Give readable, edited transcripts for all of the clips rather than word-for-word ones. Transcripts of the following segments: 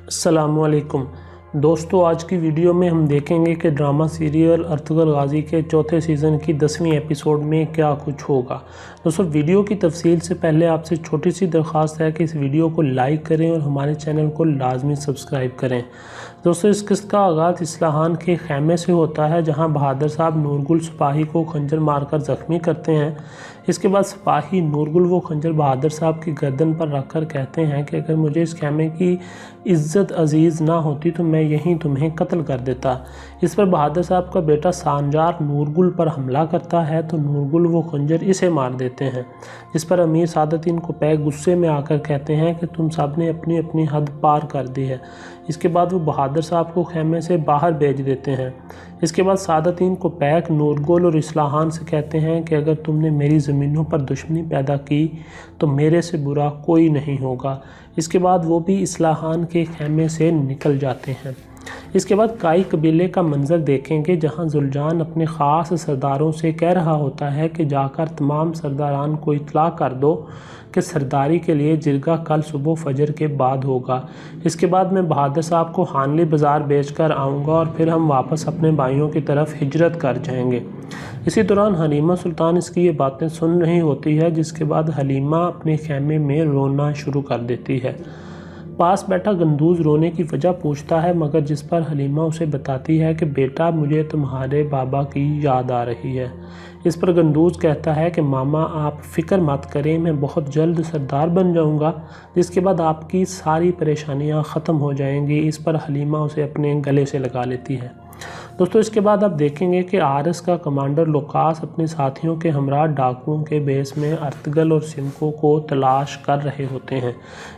अस्सलामुअलैकुम दोस्तों, आज की वीडियो में हम देखेंगे कि ड्रामा सीरियल अर्तुगरुल गाजी के चौथे सीज़न की 10वीं एपिसोड में क्या कुछ होगा। दोस्तों, वीडियो की तफसील से पहले आपसे छोटी सी दरख्वास्त है कि इस वीडियो को लाइक करें और हमारे चैनल को लाजमी सब्सक्राइब करें। दोस्तों, इस किस्त का आगाज़ इस्लाहान के खैमे से होता है, जहाँ बहादुर साहब नूरगुल सिपाही को खंजर मारकर ज़ख्मी करते हैं। इसके बाद सिपाही नूरगुल वो खंजर बहादुर साहब की गर्दन पर रखकर कहते हैं कि अगर मुझे इस खैमे की इज़्ज़त अजीज़ ना होती तो मैं यहीं तुम्हें कत्ल कर देता। इस पर बहादुर साहब का बेटा सांजार नूरगुल पर हमला करता है तो नूरगुल वो खंजर इसे मार देते हैं, जिस पर अमीर सादतदीन कोपैक गुस्से में आकर कहते हैं कि तुम सब ने अपनी अपनी हद पार कर दी है। इसके बाद वो बहादुर साहब को खैमे से बाहर भेज देते हैं। इसके बाद सादतदीन कोपैक नूरगुल और इस्लाहान से कहते हैं कि अगर तुमने मेरी ज़मीनों पर दुश्मनी पैदा की तो मेरे से बुरा कोई नहीं होगा। इसके बाद वो भी इस्लाहान के खैमे से निकल जाते हैं। इसके बाद काई कबीले का मंजर देखेंगे, जहां जुलजान अपने ख़ास सरदारों से कह रहा होता है कि जाकर तमाम सरदारान को इत्तला कर दो कि सरदारी के लिए जिरगा कल सुबह फजर के बाद होगा। इसके बाद मैं बहादुर साहब को हानली बाज़ार बेचकर आऊँगा और फिर हम वापस अपने भाइयों की तरफ हिजरत कर जाएंगे। इसी दौरान हलीमा सुल्तान इसकी ये बातें सुन रही होती है, जिसके बाद हलीमा अपने खैमे में रोना शुरू कर देती है। पास बैठा गंदूज रोने की वजह पूछता है, मगर जिस पर हलीमा उसे बताती है कि बेटा मुझे तुम्हारे बाबा की याद आ रही है। इस पर गंदूज कहता है कि मामा आप फ़िक्र मत करें, मैं बहुत जल्द सरदार बन जाऊंगा, जिसके बाद आपकी सारी परेशानियां ख़त्म हो जाएंगी। इस पर हलीमा उसे अपने गले से लगा लेती है। दोस्तों, इसके बाद आप देखेंगे कि आरएस का कमांडर लुकास अपने साथियों के हमरा डाकुओं के बेस में अर्तुगरुल और सिमको को तलाश कर रहे होते हैं।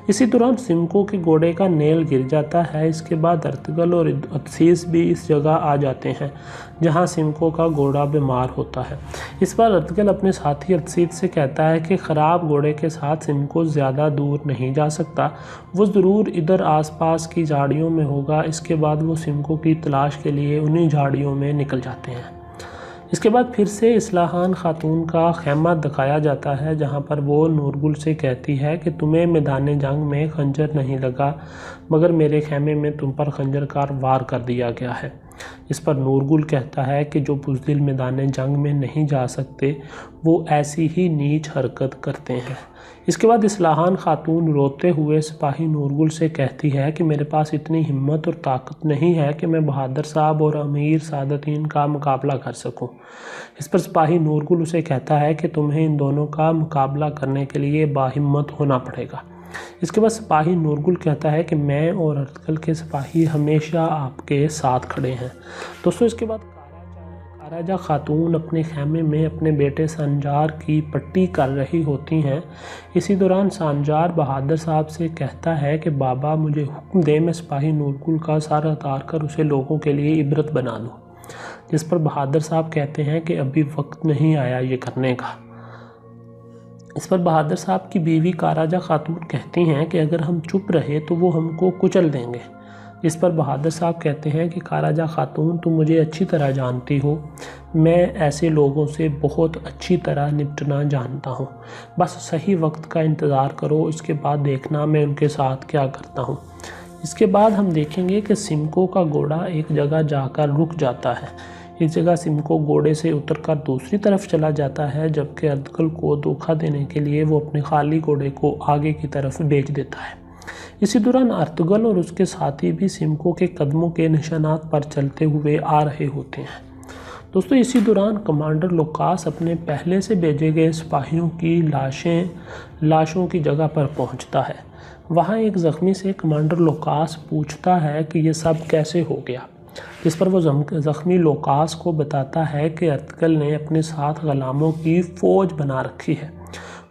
इसी दौरान सिमको के घोड़े का नेल गिर जाता है। इसके बाद अर्तुगरुल और अदसीस भी इस जगह आ जाते हैं जहां सिमको का घोड़ा बीमार होता है। इस पर अर्तुगरुल अपने साथी अदसीस से कहता है कि ख़राब घोड़े के साथ सिमको ज़्यादा दूर नहीं जा सकता, वो ज़रूर इधर आसपास की झाड़ियों में होगा। इसके बाद वो सिमको की तलाश के लिए उन्हीं झाड़ियों में निकल जाते हैं। इसके बाद फिर से इस्लाहान खातून का खैमा दिखाया जाता है, जहां पर वो नूरगुल से कहती है कि तुम्हें मैदान जंग में खंजर नहीं लगा, मगर मेरे खैमे में तुम पर खंजर का वार कर दिया गया है। इस पर नूरगुल कहता है कि जो बुज़दिल मैदान जंग में नहीं जा सकते वो ऐसी ही नीच हरकत करते हैं। इसके बाद इस्लाहान खातून रोते हुए सिपाही नूरगुल से कहती है कि मेरे पास इतनी हिम्मत और ताकत नहीं है कि मैं बहादुर साहब और अमीर सादतदीन का मुकाबला कर सकूं। इस पर सिपाही नूरगुल उसे कहता है कि तुम्हें इन दोनों का मुकाबला करने के लिए बाहिम्मत होना पड़ेगा। इसके बाद सिपाही नूरगुल कहता है कि मैं और अर्तुगरुल के सिपाही हमेशा आपके साथ खड़े हैं। दोस्तों, इसके बाद काराजा खातून अपने खैमे में अपने बेटे सांजार की पट्टी कर रही होती हैं। इसी दौरान सांजार बहादुर साहब से कहता है कि बाबा मुझे हुक्म दे मैं सिपाही नूरगुल का सर उतार कर उसे लोगों के लिए इबरत बना दूँ। जिस पर बहादुर साहब कहते हैं कि अभी वक्त नहीं आया ये करने का। इस पर बहादुर साहब की बीवी काराजा खातून कहती हैं कि अगर हम चुप रहे तो वो हमको कुचल देंगे। इस पर बहादुर साहब कहते हैं कि काराजा खातून तुम मुझे अच्छी तरह जानती हो, मैं ऐसे लोगों से बहुत अच्छी तरह निपटना जानता हूँ, बस सही वक्त का इंतज़ार करो, इसके बाद देखना मैं उनके साथ क्या करता हूँ। इसके बाद हम देखेंगे कि सिमको का घोड़ा एक जगह जाकर रुक जाता है। इस जगह सिमको घोड़े से उतरकर दूसरी तरफ चला जाता है, जबकि अर्तुगरुल को धोखा देने के लिए वो अपने खाली घोड़े को आगे की तरफ भेज देता है। इसी दौरान अर्तुगरुल और उसके साथी भी सिमको के कदमों के निशानात पर चलते हुए आ रहे होते हैं। दोस्तों, इसी दौरान कमांडर लुकास अपने पहले से भेजे गए सिपाहियों की लाशों की जगह पर पहुंचता है। वहां एक ज़ख्मी से कमांडर लुकास पूछता है कि ये सब कैसे हो गया। जिस पर वो ज़ख्मी लुकास को बताता है कि अर्तुगरुल ने अपने साथ ग़ुलामों की फ़ौज बना रखी है,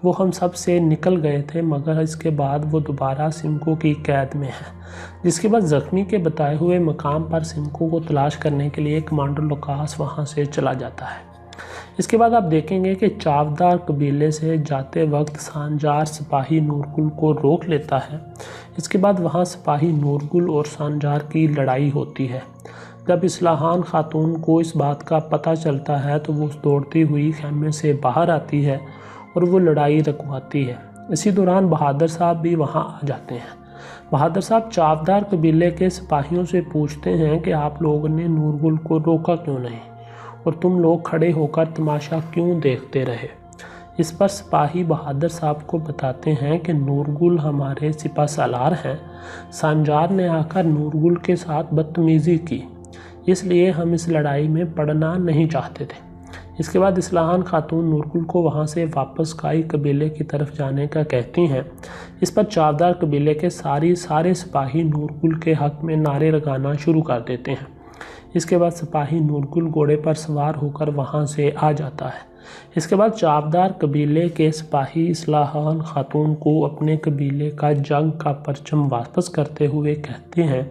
वो हम सब से निकल गए थे, मगर इसके बाद वो दोबारा सिमको की कैद में है। जिसके बाद ज़ख्मी के बताए हुए मकाम पर सिमको को तलाश करने के लिए कमांडर लुकास वहाँ से चला जाता है। इसके बाद आप देखेंगे कि चावदार कबीले से जाते वक्त सांजार सिपाही नूरगुल को रोक लेता है। इसके बाद वहाँ सिपाही नूरगुल और सांजार की लड़ाई होती है। जब इस्लाहान खातून को इस बात का पता चलता है तो वो दौड़ती हुई खैमे से बाहर आती है और वो लड़ाई रुकवाती है। इसी दौरान बहादुर साहब भी वहाँ आ जाते हैं। बहादुर साहब चावदार कबीले के सिपाहियों से पूछते हैं कि आप लोगों ने नूरगुल को रोका क्यों नहीं और तुम लोग खड़े होकर तमाशा क्यों देखते रहे। इस पर सिपाही बहादुर साहब को बताते हैं कि नूरगुल हमारे सिपा सालार हैं। सांजार ने आकर नूरगुल के साथ बदतमीज़ी की, इसलिए हम इस लड़ाई में पड़ना नहीं चाहते थे। इसके बाद इस्लाहान खातून नूरगुल को वहाँ से वापस काई कबीले की तरफ जाने का कहती हैं। इस पर चावदार कबीले के सारे सिपाही नूरगुल के हक़ में नारे लगाना शुरू कर देते हैं। इसके बाद सिपाही नूरगुल घोड़े पर सवार होकर वहाँ से आ जाता है। इसके बाद चावदार कबीले के सिपाही इस्लाहान खातून को अपने कबीले का जंग का परचम वापस करते हुए कहते हैं,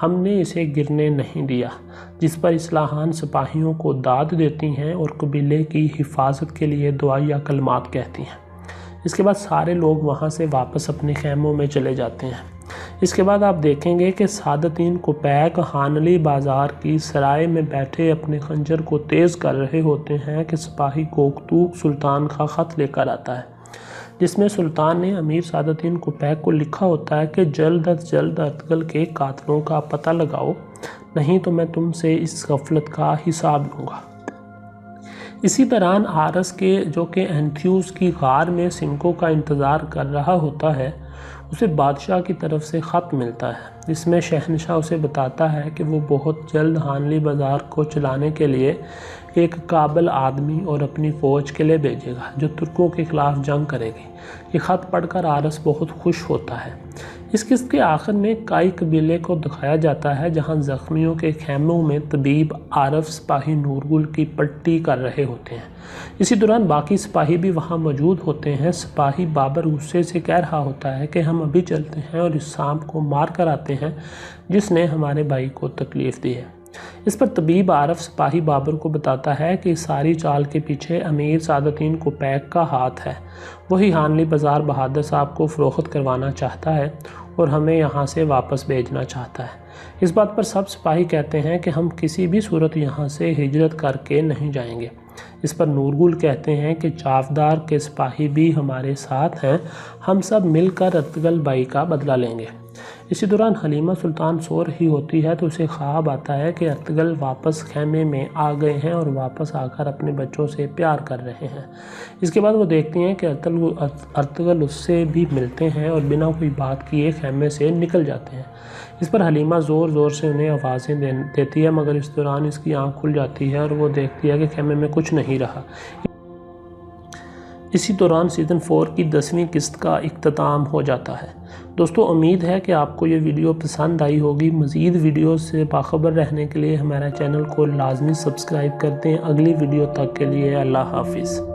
हमने इसे गिरने नहीं दिया। जिस पर इस्लाहान सिपाहियों को दाद देती हैं और कबीले की हिफाजत के लिए दुआ या कलमात कहती हैं। इसके बाद सारे लोग वहाँ से वापस अपने खैमों में चले जाते हैं। इसके बाद आप देखेंगे कि सादतीन कुपैक हानली बाज़ार की सराय में बैठे अपने खंजर को तेज़ कर रहे होते हैं कि सिपाही कोकतूक सुल्तान का ख़त लेकर आता है, जिसमें सुल्तान ने अमीर सादतीन कुपैक को लिखा होता है कि जल्द अज जल्द अर्तुगल के कातलों का पता लगाओ, नहीं तो मैं तुमसे इस गफलत का हिसाब लूँगा। इसी दौरान आरस के जो कि एंथियूस की गार में सिंको का इंतज़ार कर रहा होता है, उसे बादशाह की तरफ से ख़त मिलता है, जिसमें शहनशाह उसे बताता है कि वो बहुत जल्द हानली बाज़ार को चलाने के लिए एक काबिल आदमी और अपनी फ़ौज के लिए भेजेगा जो तुर्कों के ख़िलाफ़ जंग करेगी। ये ख़त पढ़कर आरस बहुत खुश होता है। इस किस्त के आखिर में काई कबीले को दिखाया जाता है, जहां ज़ख्मियों के खैमों में तबीब आरफ सिपाही नूरगुल की पट्टी कर रहे होते हैं। इसी दौरान बाकी सिपाही भी वहां मौजूद होते हैं। सिपाही बाबर गुस्से से कह रहा होता है कि हम अभी चलते हैं और इस सांप को मार कर आते हैं जिसने हमारे भाई को तकलीफ़ दी है। इस पर तबीब आरफ सिपाही बाबर को बताता है कि सारी चाल के पीछे अमीर सादतीन कुपैक का हाथ है। वही हानली बाज़ार बहादुर साहब को फ़रोख्त करवाना चाहता है और हमें यहाँ से वापस भेजना चाहता है। इस बात पर सब सिपाही कहते हैं कि हम किसी भी सूरत यहाँ से हिजरत करके नहीं जाएंगे। इस पर नूरगुल कहते हैं कि चावदार के सिपाही भी हमारे साथ हैं, हम सब मिलकर अर्तुगल भाई का बदला लेंगे। इसी दौरान हलीमा सुल्तान सो रही होती है तो उसे ख्वाब आता है कि अर्तुगल वापस खैमे में आ गए हैं और वापस आकर अपने बच्चों से प्यार कर रहे हैं। इसके बाद वो देखती हैं कि अर्तुगल उससे भी मिलते हैं और बिना कोई बात किए खैमे से निकल जाते हैं। इस पर हलीमा ज़ोर ज़ोर से उन्हें आवाज़ें देती है, मगर इस दौरान इसकी आँख खुल जाती है और वो देखती है कि खैमे में कुछ नहीं रहा। इसी दौरान सीज़न 4 की 10वीं किस्त का इख्तिताम हो जाता है। दोस्तों, उम्मीद है कि आपको ये वीडियो पसंद आई होगी। मज़ीद वीडियो से बाखबर रहने के लिए हमारा चैनल को लाजमी सब्सक्राइब कर दें। अगली वीडियो तक के लिए अल्लाह हाफिज़।